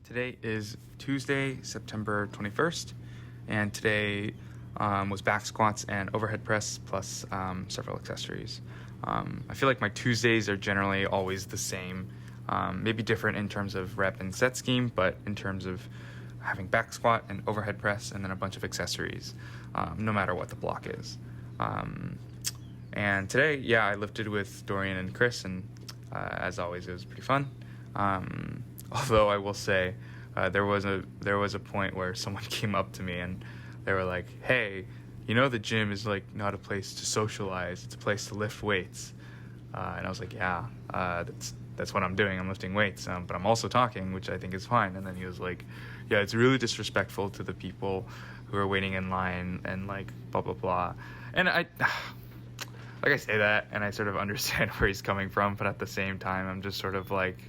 Today is Tuesday, September 21st, and today was back squats and overhead press plus several accessories. I feel like my Tuesdays are generally always the same, maybe different in terms of rep and set scheme, but in terms of having back squat and overhead press and then a bunch of accessories, no matter what the block is. And today, I lifted with Dorian and Chris, and as always, it was pretty fun. Although I will say, there was a point where someone came up to me and they were like, "Hey, the gym is like not a place to socialize; it's a place to lift weights." And I was like, "Yeah, that's what I'm doing. I'm lifting weights, but I'm also talking, which I think is fine." And then he was like, "Yeah, it's really disrespectful to the people who are waiting in line and like blah blah blah." And I say that, and I sort of understand where he's coming from, but at the same time, I'm just sort of like.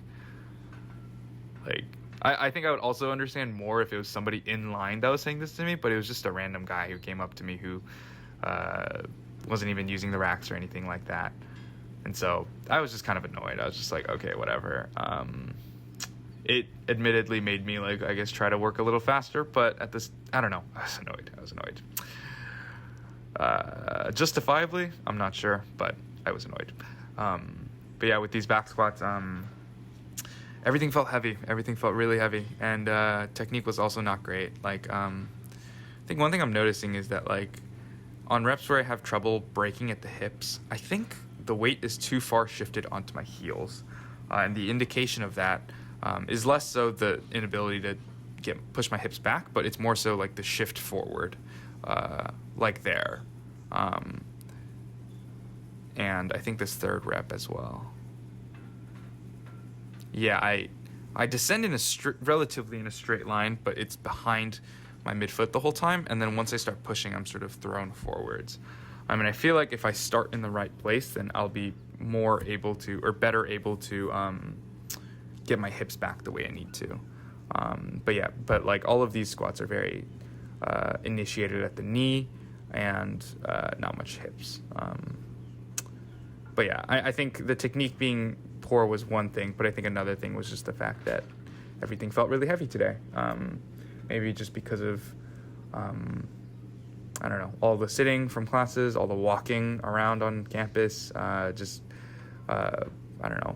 I think I would also understand more if it was somebody in line that was saying this to me, but it was just a random guy who came up to me who wasn't even using the racks or anything like that. And so I was just kind of annoyed. I was just like, okay, whatever. It admittedly made me, I guess, try to work a little faster, but I don't know. I was annoyed. Justifiably, I'm not sure, but I was annoyed. But yeah, with these back squats, everything felt heavy. Everything felt really heavy, and technique was also not great. I think one thing I'm noticing is that on reps where I have trouble breaking at the hips, I think the weight is too far shifted onto my heels, and the indication of that is less so the inability to push my hips back, but it's more so the shift forward, there, and I think this third rep as well. Yeah, I descend relatively in a straight line, but it's behind my midfoot the whole time, and then once I start pushing, I'm sort of thrown forwards. I feel like if I start in the right place, then I'll be better able to get my hips back the way I need to. But all of these squats are very initiated at the knee and not much hips. I think the technique being poor was one thing, but I think another thing was just the fact that everything felt really heavy today. Maybe just because of, I don't know, all the sitting from classes, all the walking around on campus, I don't know,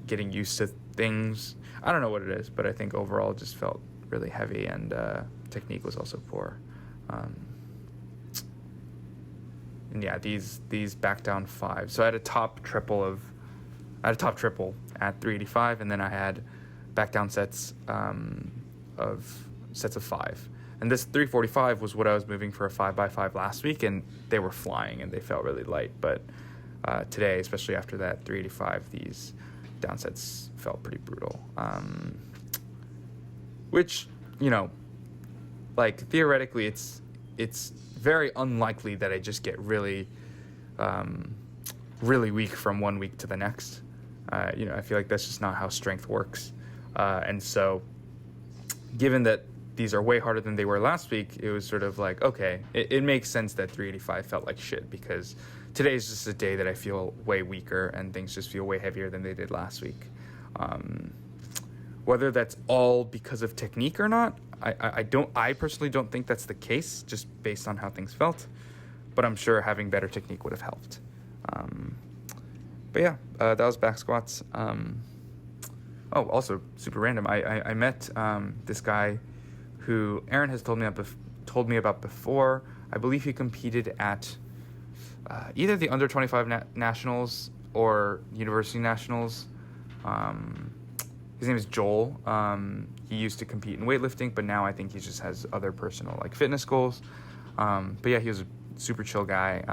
getting used to things. I don't know what it is, but I think overall it just felt really heavy, and technique was also poor. And yeah, these back down 5. So I had a top triple at 385, and then I had back down sets of 5. And this 345 was what I was moving for a 5x5 last week, and they were flying and they felt really light. But today, especially after that 385, these down sets felt pretty brutal. Which, theoretically, it's very unlikely that I just get really weak from one week to the next. I feel like that's just not how strength works. And so given that these are way harder than they were last week, it was sort of okay, it makes sense that 385 felt like shit, because today is just a day that I feel way weaker and things just feel way heavier than they did last week. Whether that's all because of technique or not, I personally don't think that's the case, just based on how things felt, but I'm sure having better technique would have helped. That was back squats. Also super random. I met this guy who Aaron has told me about before. I believe he competed at either the under 25 nationals or university nationals. His name is Joel. He used to compete in weightlifting, but now I think he just has other personal fitness goals. He was a super chill guy.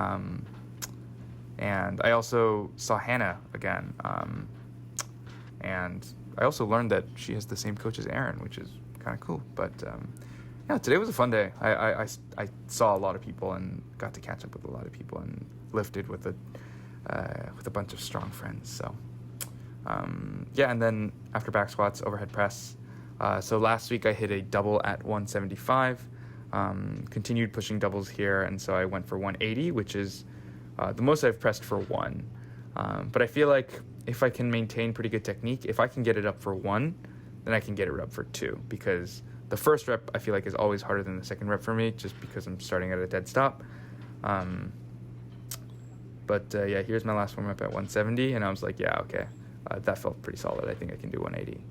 And I also saw Hannah again. And I also learned that she has the same coach as Aaron, which is kind of cool. But today was a fun day. I saw a lot of people and got to catch up with a lot of people and lifted with a bunch of strong friends. So and then after back squats, overhead press. So last week I hit a double at 175. Continued pushing doubles here, and so I went for 180, which is the most I've pressed for one. But I feel like if I can maintain pretty good technique, if I can get it up for one, then I can get it up for 2, because the first rep I feel like is always harder than the second rep for me, just because I'm starting at a dead stop. But yeah, here's my last warm up at 170, and I was like, yeah, okay, that felt pretty solid. I think I can do 180.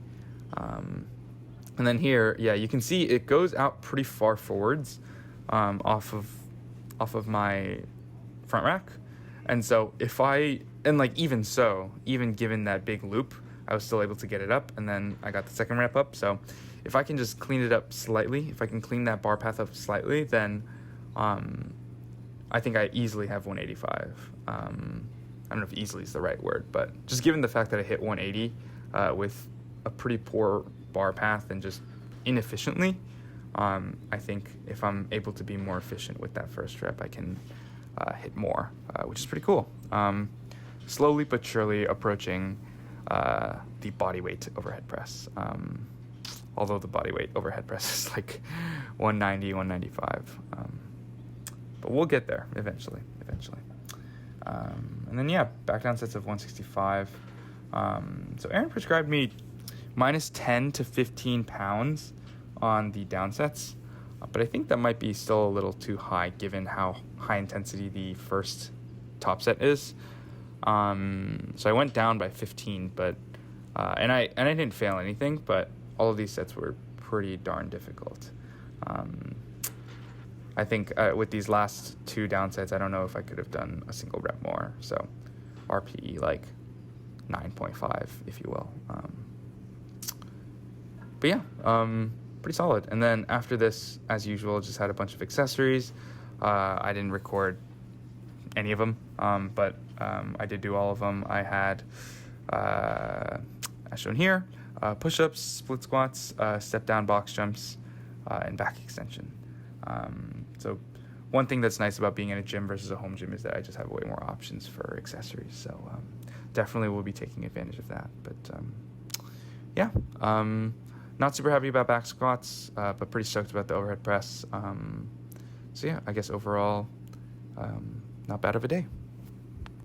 And then here, yeah, you can see it goes out pretty far forwards, off of my front rack. And so even given that big loop, I was still able to get it up, and then I got the second rep up. So if I can just clean it up slightly, if I can clean that bar path up slightly, then I think I easily have 185. I don't know if easily is the right word, but just given the fact that I hit 180 with a pretty poor bar path and just inefficiently, I think if I'm able to be more efficient with that first rep, I can hit more, which is pretty cool. Slowly but surely approaching the body weight overhead press. Although the body weight overhead press is like 190, 195. But we'll get there eventually. And then, yeah, back down sets of 165. So Aaron prescribed me minus 10 to 15 pounds on the down sets. But I think that might be still a little too high given how high intensity the first top set is. So I went down by 15, but and I didn't fail anything, but all of these sets were pretty darn difficult. I think with these last 2 down sets, I don't know if I could have done a single rep more. So RPE like 9.5, if you will. But yeah, pretty solid. And then after this, as usual, just had a bunch of accessories. I didn't record any of them, but I did do all of them. I had, as shown here, push-ups, split squats, step-down box jumps, and back extension. So one thing that's nice about being in a gym versus a home gym is that I just have way more options for accessories. So definitely will be taking advantage of that. But yeah, not super happy about back squats, but pretty stoked about the overhead press. So yeah, I guess overall, not bad of a day.